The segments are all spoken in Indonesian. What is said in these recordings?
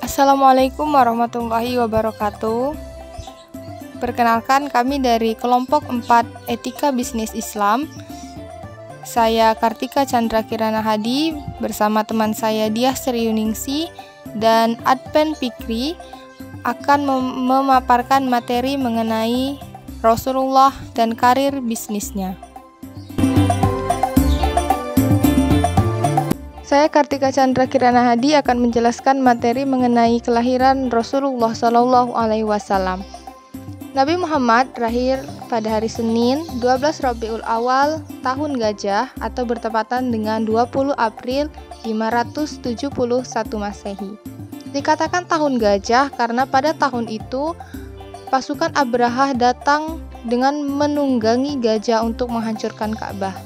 Assalamualaikum warahmatullahi wabarakatuh. Perkenalkan, kami dari kelompok 4 Etika Bisnis Islam. Saya Kartika Chandra Kirana Hadi bersama teman saya Diah Seriuningsi dan Adven Fikri akan memaparkan materi mengenai Rasulullah dan karir bisnisnya. Saya Kartika Chandra Kirana Hadi akan menjelaskan materi mengenai kelahiran Rasulullah SAW. Nabi Muhammad lahir pada hari Senin 12 Rabiul Awal tahun Gajah atau bertepatan dengan 20 April 571 Masehi. Dikatakan tahun Gajah karena pada tahun itu pasukan Abrahah datang dengan menunggangi gajah untuk menghancurkan Ka'bah.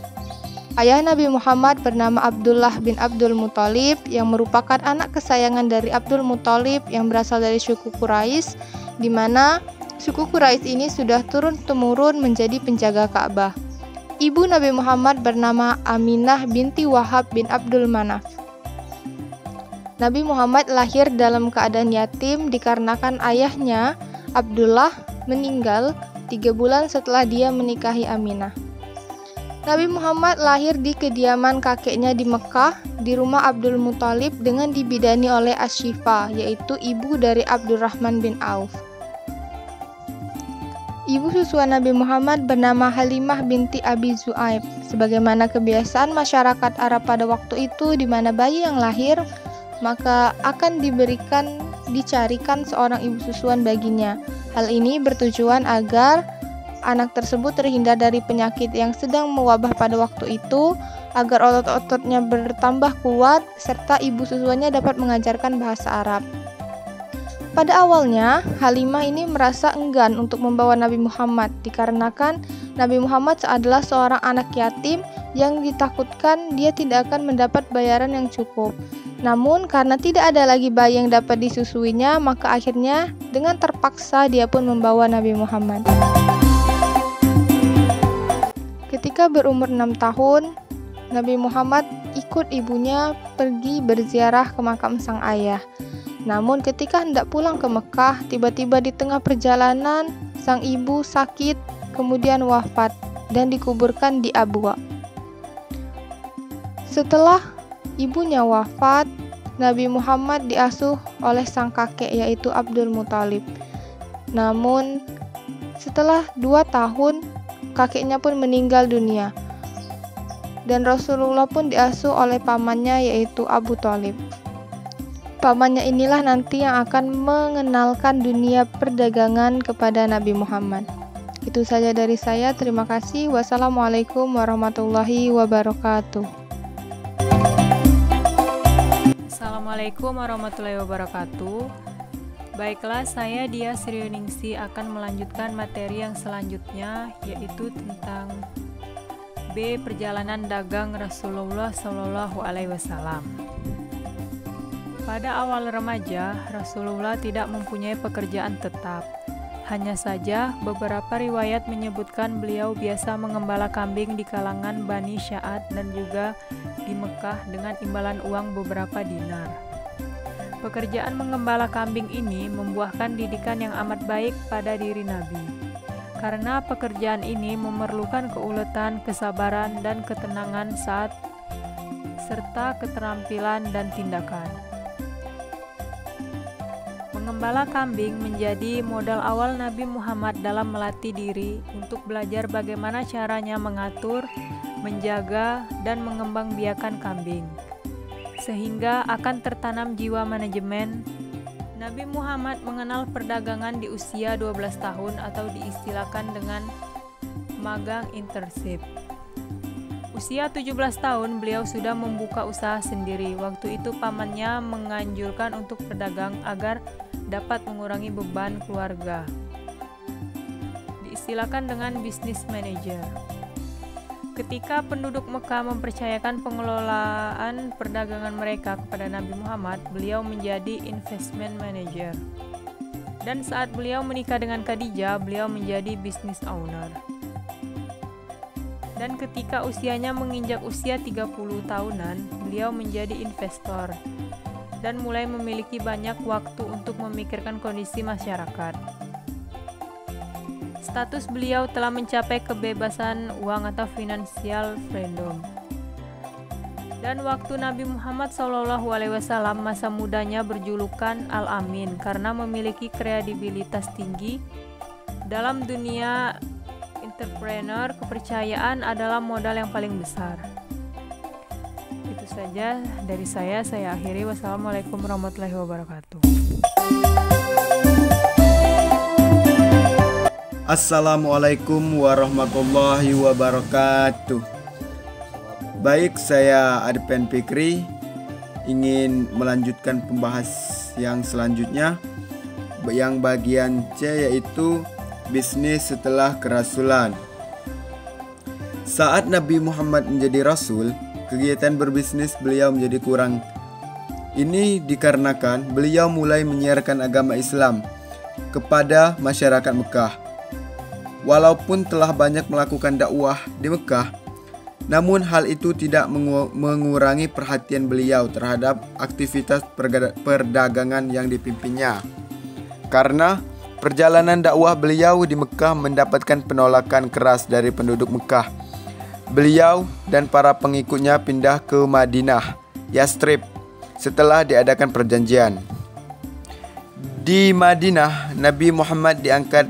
Ayah Nabi Muhammad bernama Abdullah bin Abdul Muthalib yang merupakan anak kesayangan dari Abdul Muthalib yang berasal dari suku Quraisy, di mana suku Quraisy ini sudah turun-temurun menjadi penjaga Ka'bah. Ibu Nabi Muhammad bernama Aminah binti Wahab bin Abdul Manaf. Nabi Muhammad lahir dalam keadaan yatim dikarenakan ayahnya Abdullah meninggal 3 bulan setelah dia menikahi Aminah. Nabi Muhammad lahir di kediaman kakeknya di Mekah, di rumah Abdul Muthalib dengan dibidani oleh Asy-Syifa, yaitu ibu dari Abdurrahman bin Auf. Ibu susuan Nabi Muhammad bernama Halimah binti Abi Zu'aib. Sebagaimana kebiasaan masyarakat Arab pada waktu itu, di mana bayi yang lahir, maka akan dicarikan seorang ibu susuan baginya. Hal ini bertujuan agar anak tersebut terhindar dari penyakit yang sedang mewabah pada waktu itu, agar otot-ototnya bertambah kuat, serta ibu susuannya dapat mengajarkan bahasa Arab. Pada awalnya, Halimah ini merasa enggan untuk membawa Nabi Muhammad, dikarenakan Nabi Muhammad adalah seorang anak yatim yang ditakutkan dia tidak akan mendapat bayaran yang cukup. Namun, karena tidak ada lagi bayi yang dapat disusuinya, maka akhirnya dengan terpaksa dia pun membawa Nabi Muhammad. Ketika berumur 6 tahun, Nabi Muhammad ikut ibunya pergi berziarah ke makam sang ayah. Namun ketika hendak pulang ke Mekah, tiba-tiba di tengah perjalanan, sang ibu sakit, kemudian wafat dan dikuburkan di Abwa. Setelah ibunya wafat, Nabi Muhammad diasuh oleh sang kakek yaitu Abdul Muthalib. Namun setelah 2 tahun, kakeknya pun meninggal dunia, dan Rasulullah pun diasuh oleh pamannya yaitu Abu Thalib. Pamannya inilah nanti yang akan mengenalkan dunia perdagangan kepada Nabi Muhammad. Itu saja dari saya, terima kasih. Wassalamualaikum warahmatullahi wabarakatuh. Assalamualaikum warahmatullahi wabarakatuh. Baiklah, saya Diah Seriuningsi akan melanjutkan materi yang selanjutnya, yaitu tentang B. Perjalanan dagang Rasulullah SAW. Pada awal remaja, Rasulullah tidak mempunyai pekerjaan tetap. Hanya saja, beberapa riwayat menyebutkan beliau biasa mengembala kambing di kalangan Bani Sya'ad dan juga di Mekah dengan imbalan uang beberapa dinar. Pekerjaan mengembala kambing ini membuahkan didikan yang amat baik pada diri Nabi. Karena pekerjaan ini memerlukan keuletan, kesabaran, dan ketenangan serta keterampilan dan tindakan. Mengembala kambing menjadi modal awal Nabi Muhammad dalam melatih diri untuk belajar bagaimana caranya mengatur, menjaga, dan mengembangbiakan kambing, sehingga akan tertanam jiwa manajemen. Nabi Muhammad mengenal perdagangan di usia 12 tahun atau diistilahkan dengan magang internship. Usia 17 tahun beliau sudah membuka usaha sendiri. Waktu itu pamannya menganjurkan untuk berdagang agar dapat mengurangi beban keluarga. Diistilahkan dengan business manager. Ketika penduduk Mekah mempercayakan pengelolaan perdagangan mereka kepada Nabi Muhammad, beliau menjadi investment manager. Dan saat beliau menikah dengan Khadijah, beliau menjadi business owner. Dan ketika usianya menginjak usia 30 tahunan, beliau menjadi investor. dan mulai memiliki banyak waktu untuk memikirkan kondisi masyarakat. Status beliau telah mencapai kebebasan uang atau financial freedom. Dan waktu Nabi Muhammad SAW masa mudanya berjulukan Al-Amin karena memiliki kredibilitas tinggi dalam dunia entrepreneur. Kepercayaan adalah modal yang paling besar. Itu saja dari saya akhiri. Wassalamualaikum warahmatullahi wabarakatuh. Assalamualaikum warahmatullahi wabarakatuh. Baik, saya Arifin Fikri ingin melanjutkan pembahas yang selanjutnya, yang bagian C, yaitu bisnis setelah kerasulan. Saat Nabi Muhammad menjadi rasul, kegiatan berbisnis beliau menjadi kurang. Ini dikarenakan beliau mulai menyiarkan agama Islam kepada masyarakat Mekah. Walaupun telah banyak melakukan dakwah di Mekah, namun hal itu tidak mengurangi perhatian beliau terhadap aktivitas perdagangan yang dipimpinnya. Karena perjalanan dakwah beliau di Mekah mendapatkan penolakan keras dari penduduk Mekah. Beliau dan para pengikutnya pindah ke Madinah, Yathrib, setelah diadakan perjanjian. Di Madinah, Nabi Muhammad diangkat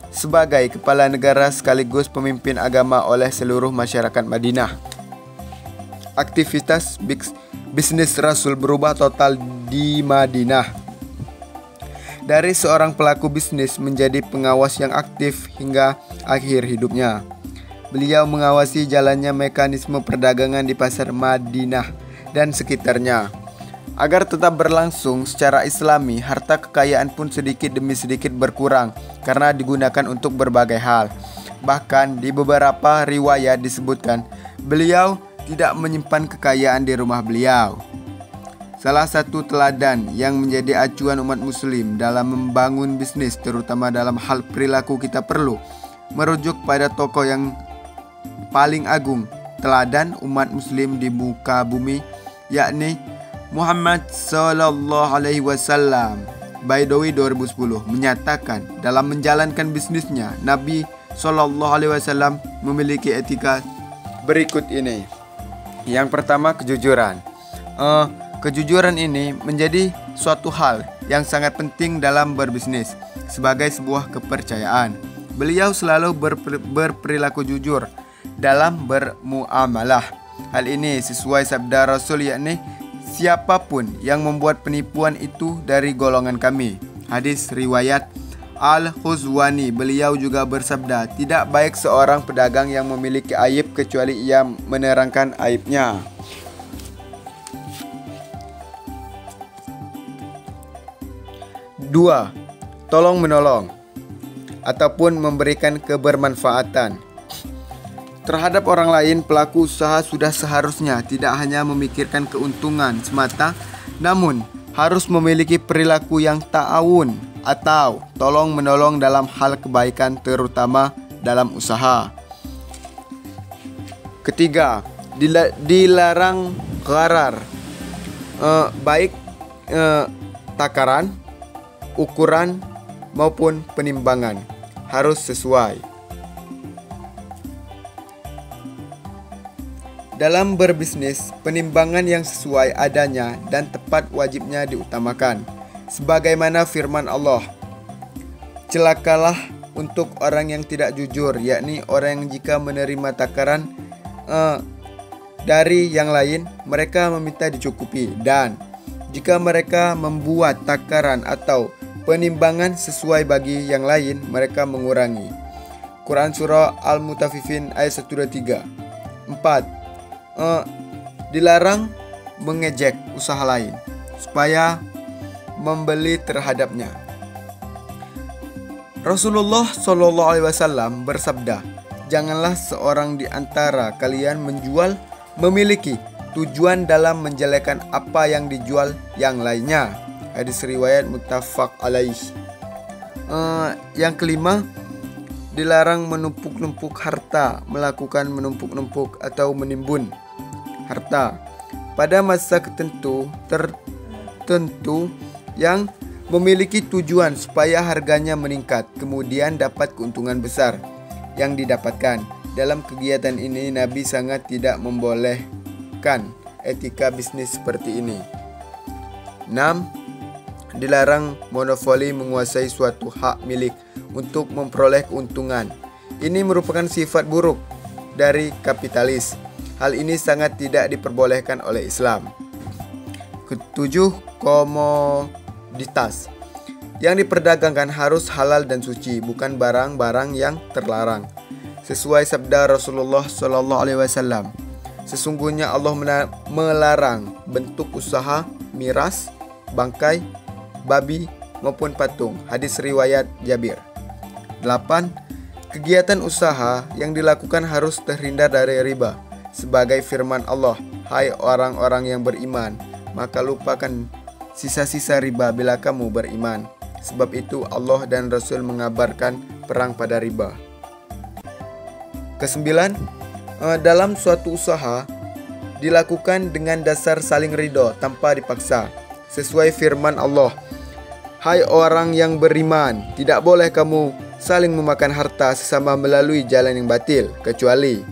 sebagai kepala negara sekaligus pemimpin agama oleh seluruh masyarakat Madinah. Aktivitas bisnis Rasul berubah total di Madinah. Dari seorang pelaku bisnis menjadi pengawas yang aktif hingga akhir hidupnya. Beliau mengawasi jalannya mekanisme perdagangan di pasar Madinah dan sekitarnya. Agar tetap berlangsung secara islami, harta kekayaan pun sedikit demi sedikit berkurang karena digunakan untuk berbagai hal. Bahkan di beberapa riwayat disebutkan, beliau tidak menyimpan kekayaan di rumah beliau. Salah satu teladan yang menjadi acuan umat muslim dalam membangun bisnis, terutama dalam hal perilaku, kita perlu merujuk pada tokoh yang paling agung teladan umat muslim di muka bumi, yakni Muhammad Sallallahu Alaihi Wasallam. Baidawi 2010 menyatakan dalam menjalankan bisnisnya, Nabi Sallallahu Alaihi Wasallam memiliki etika berikut ini. Yang pertama, kejujuran. Kejujuran ini menjadi suatu hal yang sangat penting dalam berbisnis sebagai sebuah kepercayaan. Beliau selalu berperilaku jujur dalam bermuamalah. Hal ini sesuai sabda Rasul, yakni siapapun yang membuat penipuan itu dari golongan kami. Hadis riwayat Al-Khuzwani. Beliau juga bersabda, tidak baik seorang pedagang yang memiliki aib kecuali ia menerangkan aibnya. Dua, tolong menolong ataupun memberikan kebermanfaatan terhadap orang lain. Pelaku usaha sudah seharusnya tidak hanya memikirkan keuntungan semata, namun harus memiliki perilaku yang ta'awun atau tolong menolong dalam hal kebaikan, terutama dalam usaha. Ketiga, dilarang gharar, baik takaran, ukuran maupun penimbangan harus sesuai. Dalam berbisnis, penimbangan yang sesuai adanya dan tepat wajibnya diutamakan. Sebagaimana firman Allah, celakalah untuk orang yang tidak jujur, yakni orang yang jika menerima takaran dari yang lain, mereka meminta dicukupi, dan jika mereka membuat takaran atau penimbangan sesuai bagi yang lain, mereka mengurangi. Quran Surah Al-Mutaffifin ayat 123. 4. Dilarang mengejek usaha lain supaya membeli terhadapnya. Rasulullah Shallallahu Alaihi Wasallam bersabda, janganlah seorang di antara kalian menjual memiliki tujuan dalam menjelekkan apa yang dijual yang lainnya. Hadis riwayat muttafaq alaih. Yang kelima, dilarang menumpuk-numpuk harta, melakukan menumpuk-numpuk atau menimbun harta. Pada masa tertentu tertentu yang memiliki tujuan supaya harganya meningkat, kemudian dapat keuntungan besar yang didapatkan. Dalam kegiatan ini Nabi sangat tidak membolehkan etika bisnis seperti ini. 6. Dilarang monopoli menguasai suatu hak milik untuk memperoleh keuntungan. Ini merupakan sifat buruk dari kapitalis. Hal ini sangat tidak diperbolehkan oleh Islam. 7. Komoditas yang diperdagangkan harus halal dan suci, bukan barang-barang yang terlarang. Sesuai sabda Rasulullah SAW, sesungguhnya Allah melarang bentuk usaha miras, bangkai, babi maupun patung. Hadis riwayat Jabir. 8. Kegiatan usaha yang dilakukan harus terhindar dari riba. Sebagai firman Allah, hai orang-orang yang beriman, maka lupakan sisa-sisa riba bila kamu beriman. Sebab itu Allah dan Rasul mengabarkan perang pada riba. 9. Dalam suatu usaha dilakukan dengan dasar saling ridho tanpa dipaksa. Sesuai firman Allah, hai orang yang beriman, tidak boleh kamu saling memakan harta sesama melalui jalan yang batil, kecuali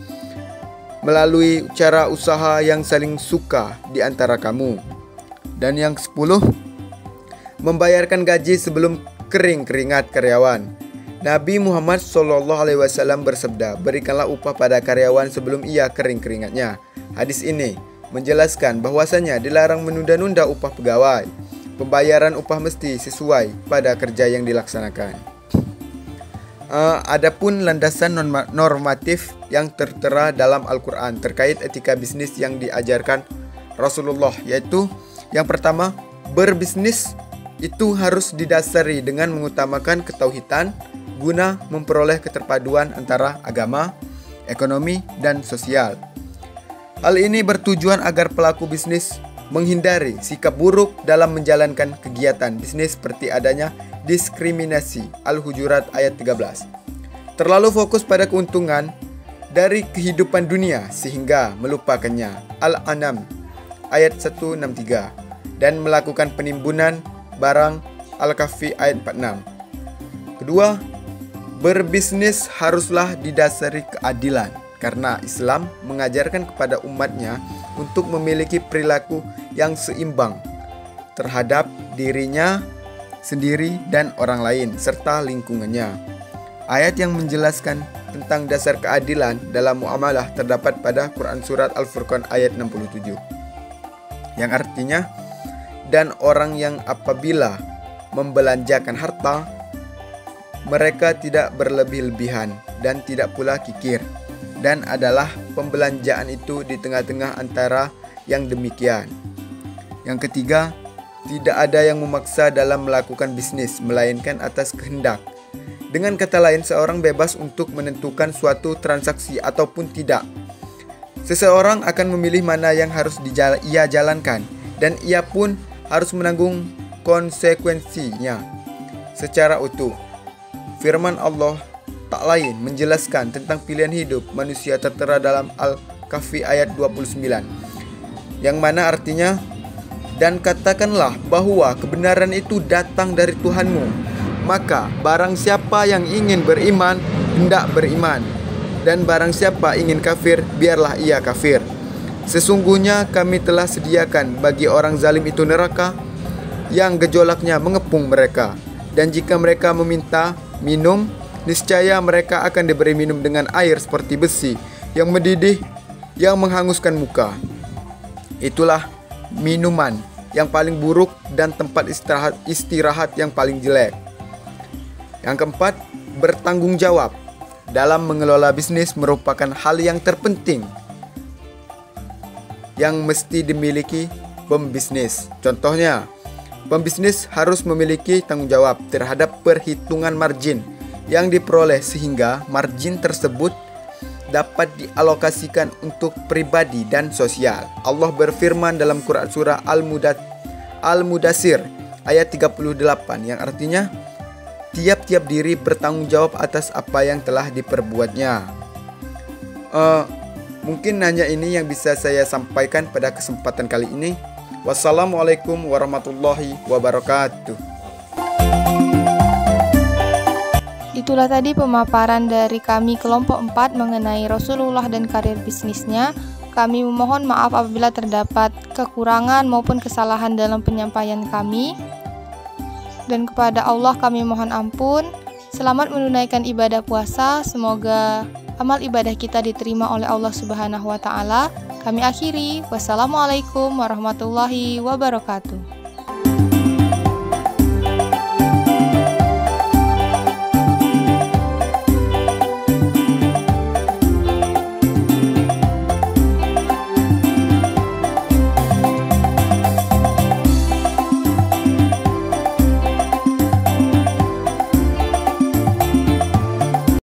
melalui cara usaha yang saling suka di antara kamu. Dan yang 10, membayarkan gaji sebelum kering keringat karyawan. Nabi Muhammad SAW bersabda, berikanlah upah pada karyawan sebelum ia kering keringatnya. Hadis ini menjelaskan bahwasanya dilarang menunda-nunda upah pegawai. Pembayaran upah mesti sesuai pada kerja yang dilaksanakan. Adapun landasan normatif yang tertera dalam Al-Quran terkait etika bisnis yang diajarkan Rasulullah, yaitu yang pertama, berbisnis itu harus didasari dengan mengutamakan ketauhidan guna memperoleh keterpaduan antara agama, ekonomi, dan sosial. Hal ini bertujuan agar pelaku bisnis menghindari sikap buruk dalam menjalankan kegiatan bisnis seperti adanya diskriminasi. Al-Hujurat ayat 13. Terlalu fokus pada keuntungan dari kehidupan dunia sehingga melupakannya. Al-An'am ayat 163. Dan melakukan penimbunan barang. Al-Kahfi ayat 46. Kedua, berbisnis haruslah didasari keadilan, karena Islam mengajarkan kepada umatnya untuk memiliki perilaku yang seimbang terhadap dirinya sendiri dan orang lain serta lingkungannya. Ayat yang menjelaskan tentang dasar keadilan dalam muamalah terdapat pada Quran Surat Al-Furqan ayat 67, yang artinya, dan orang yang apabila membelanjakan harta, mereka tidak berlebih-lebihan dan tidak pula kikir, dan adalah pembelanjaan itu di tengah-tengah antara yang demikian. Yang ketiga, tidak ada yang memaksa dalam melakukan bisnis, melainkan atas kehendak. Dengan kata lain, seorang bebas untuk menentukan suatu transaksi ataupun tidak. Seseorang akan memilih mana yang harus ia jalankan, dan ia pun harus menanggung konsekuensinya secara utuh. Firman Allah tak lain menjelaskan tentang pilihan hidup manusia tertera dalam Al-Kahfi ayat 29, yang mana artinya, dan katakanlah bahwa kebenaran itu datang dari Tuhanmu, maka barang siapa yang ingin beriman, hendak beriman, dan barang siapa ingin kafir, biarlah ia kafir. Sesungguhnya kami telah sediakan bagi orang zalim itu neraka yang gejolaknya mengepung mereka, dan jika mereka meminta minum, niscaya mereka akan diberi minum dengan air seperti besi yang mendidih yang menghanguskan muka. Itulah minuman yang paling buruk dan tempat istirahat yang paling jelek. Yang keempat, bertanggung jawab dalam mengelola bisnis merupakan hal yang terpenting yang mesti dimiliki pembisnis. Contohnya, pembisnis harus memiliki tanggung jawab terhadap perhitungan margin yang diperoleh sehingga margin tersebut dapat dialokasikan untuk pribadi dan sosial. Allah berfirman dalam Quran surah Al-Mudassir ayat 38 yang artinya, tiap-tiap diri bertanggung jawab atas apa yang telah diperbuatnya. Mungkin hanya ini yang bisa saya sampaikan pada kesempatan kali ini. Wassalamualaikum warahmatullahi wabarakatuh. Itulah tadi pemaparan dari kami kelompok 4 mengenai Rasulullah dan karir bisnisnya. Kami memohon maaf apabila terdapat kekurangan maupun kesalahan dalam penyampaian kami. Dan kepada Allah kami mohon ampun. Selamat menunaikan ibadah puasa. Semoga amal ibadah kita diterima oleh Allah Subhanahu wa taala. Kami akhiri. Wassalamualaikum warahmatullahi wabarakatuh.